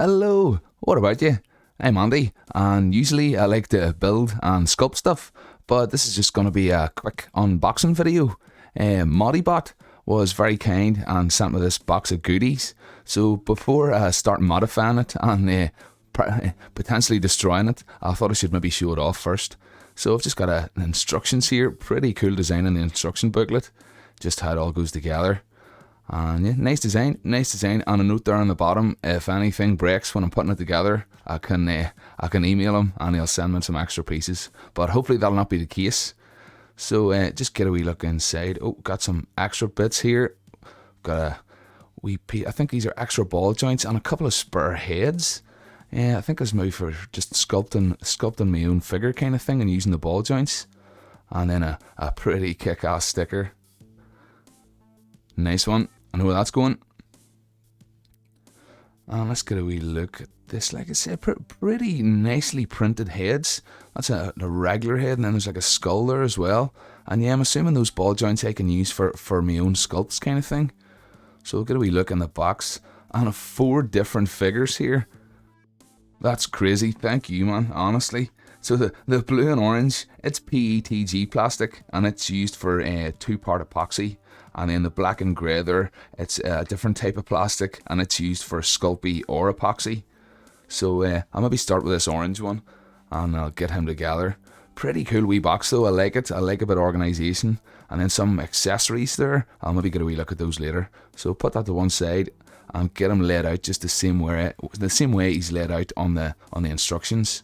Hello, what about you? I'm Andy, and usually I like to build and sculpt stuff, but this is just going to be a quick unboxing video. Modibot was very kind and sent me this box of goodies, so before I start modifying it and potentially destroying it, I thought I should maybe show it off first. So I've just got an instructions here, pretty cool design in the instruction booklet, just how it all goes together. And yeah, nice design, and a note there on the bottom. If anything breaks when I'm putting it together, I can email him and he'll send me some extra pieces. But hopefully that'll not be the case. So just get a wee look inside. Oh, got some extra bits here. Got a wee piece. I think these are extra ball joints and a couple of spare heads. Yeah, I think it's maybe for just sculpting my own figure kind of thing and using the ball joints. And then a pretty kick-ass sticker. Nice one. I know where that's going. And let's get a wee look at this. Like I said, pretty nicely printed heads. That's a regular head, and then there's like a skull there as well. And yeah, I'm assuming those ball joints I can use for my own sculpts kind of thing. So we'll get a wee look in the box. And 4 different figures here. That's crazy. Thank you, man. Honestly. So the blue and orange, it's PETG plastic, and it's used for 2-part epoxy. And then the black and grey there, it's a different type of plastic, and it's used for Sculpey or epoxy. So I'll maybe start with this orange one, and I'll get him together. Pretty cool wee box though, I like it. I like a bit of organisation. And then some accessories there, I'll maybe get a wee look at those later. So put that to one side, and get him laid out just the same way he's laid out on the instructions.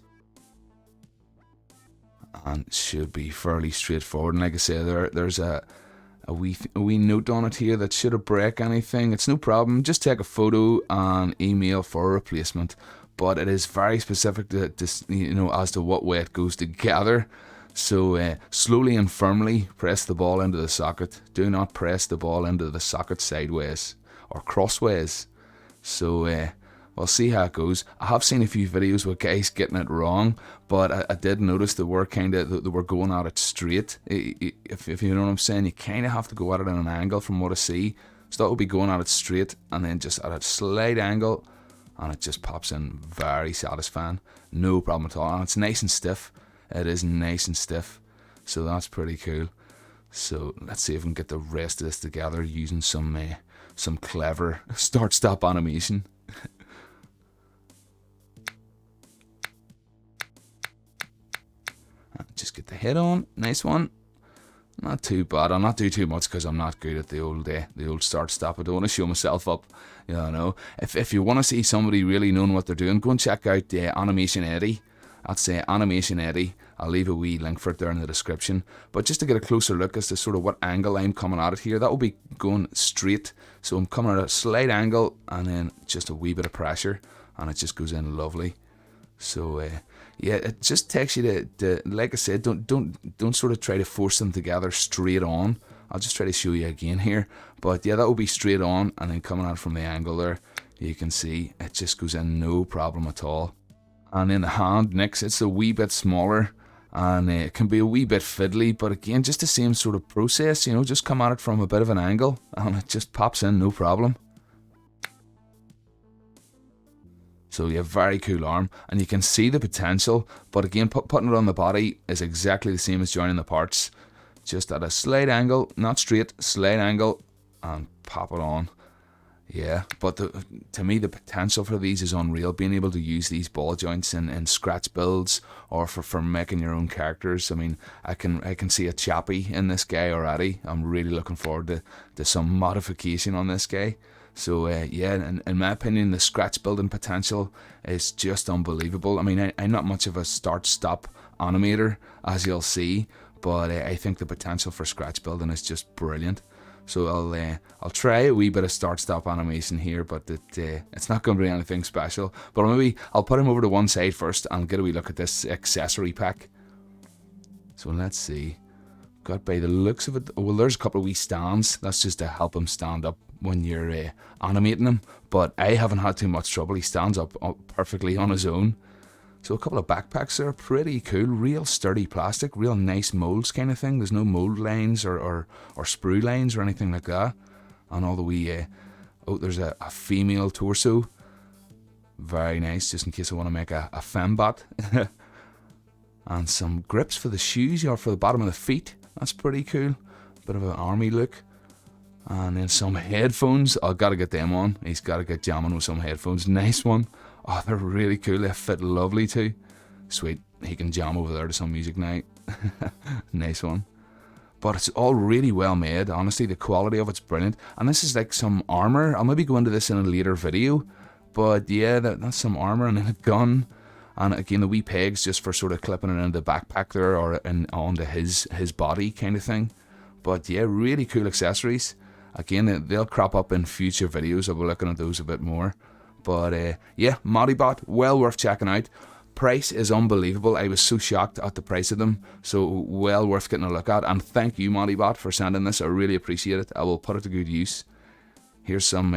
And it should be fairly straightforward. And like I say, there's a wee note on it here that should have break anything. It's no problem. Just take a photo and email for a replacement. But it is very specific to as to what way it goes together. So slowly and firmly press the ball into the socket. Do not press the ball into the socket sideways or crossways. So we'll see how it goes. I have seen a few videos with guys getting it wrong, but I did notice they were going at it straight. If you know what I'm saying, you kind of have to go at it at an angle from what I see. So that would be going at it straight and then just at a slight angle, and it just pops in very satisfying. No problem at all. And it's nice and stiff. It is nice and stiff. So that's pretty cool. So let's see if we can get the rest of this together using some clever start-stop animation. Just get the head on, nice one. Not too bad. I'll not do too much because I'm not good at the old start stop. I don't want to show myself up, you know. If you want to see somebody really knowing what they're doing, go and check out Animation Eddie. That's Animation Eddie. I'll leave a wee link for it there in the description. But just to get a closer look as to sort of what angle I'm coming at it here, that will be going straight. So I'm coming at a slight angle and then just a wee bit of pressure, and it just goes in lovely. So yeah, it just takes you to like I said, don't sort of try to force them together straight on. I'll just try to show you again here. But yeah, that will be straight on, and then coming out from the angle there, you can see it just goes in no problem at all. And in the hand next, it's a wee bit smaller, and it can be a wee bit fiddly, but again, just the same sort of process, just come at it from a bit of an angle, and it just pops in no problem. So yeah, very cool arm, and you can see the potential, but again, putting it on the body is exactly the same as joining the parts. Just at a slight angle, not straight, slight angle, and pop it on. Yeah, but to me, the potential for these is unreal. Being able to use these ball joints in scratch builds or for making your own characters. I mean, I can see a chappy in this guy already. I'm really looking forward to some modification on this guy. So yeah, in my opinion, the scratch building potential is just unbelievable. I mean, I'm not much of a start-stop animator, as you'll see, but I think the potential for scratch building is just brilliant. So I'll try a wee bit of start-stop animation here, but it's not going to be anything special. But maybe I'll put him over to one side first and get a wee look at this accessory pack. So let's see. Got by the looks of it, well, there's a couple of wee stands. That's just to help him stand up when you're animating him. But I haven't had too much trouble. He stands up perfectly on his own. So a couple of backpacks there, pretty cool, real sturdy plastic, real nice molds kind of thing. There's no mold lines or sprue lines or anything like that. And all the wee, oh, there's a female torso. Very nice, just in case I want to make a fembot. And some grips for the shoes, or for the bottom of the feet. That's pretty cool. Bit of an army look. And then some headphones. I've got to get them on. He's got to get jamming with some headphones. Nice one. Oh, they're really cool. They fit lovely too. Sweet. He can jam over there to some music night. Nice one. But it's all really well made. Honestly, the quality of it's brilliant. And this is like some armor. I'll maybe go into this in a later video. But yeah, that's some armor, and then a gun. And again, the wee pegs just for sort of clipping it into the backpack there, or onto his body kind of thing. But yeah, really cool accessories. Again, they'll crop up in future videos. I'll be looking at those a bit more. But yeah, Modibot, well worth checking out. Price is unbelievable. I was so shocked at the price of them. So well worth getting a look at. And thank you, Modibot, for sending this. I really appreciate it. I will put it to good use. Here's some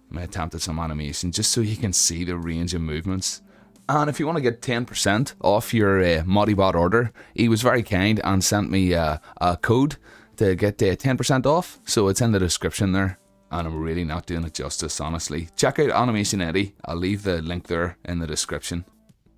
my attempt at some animation, just so you can see the range of movements. And if you want to get 10% off your Modibot order, he was very kind and sent me a code to get 10% off. So it's in the description there. And I'm really not doing it justice, honestly. Check out Animation Eddie. I'll leave the link there in the description.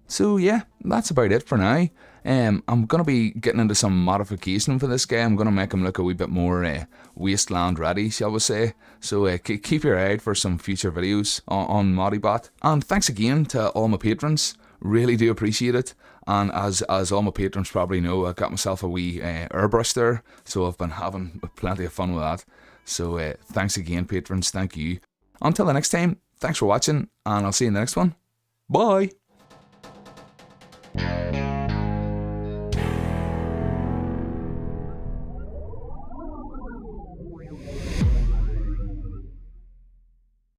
So yeah, that's about it for now. I'm going to be getting into some modification for this guy. I'm going to make him look a wee bit more wasteland ready, shall we say. So keep your eye out for some future videos on Modibot. And thanks again to all my patrons. Really do appreciate it. And as all my patrons probably know, I got myself a wee airbrush there. So I've been having plenty of fun with that. So thanks again, patrons. Thank you. Until the next time, thanks for watching, and I'll see you in the next one. Bye.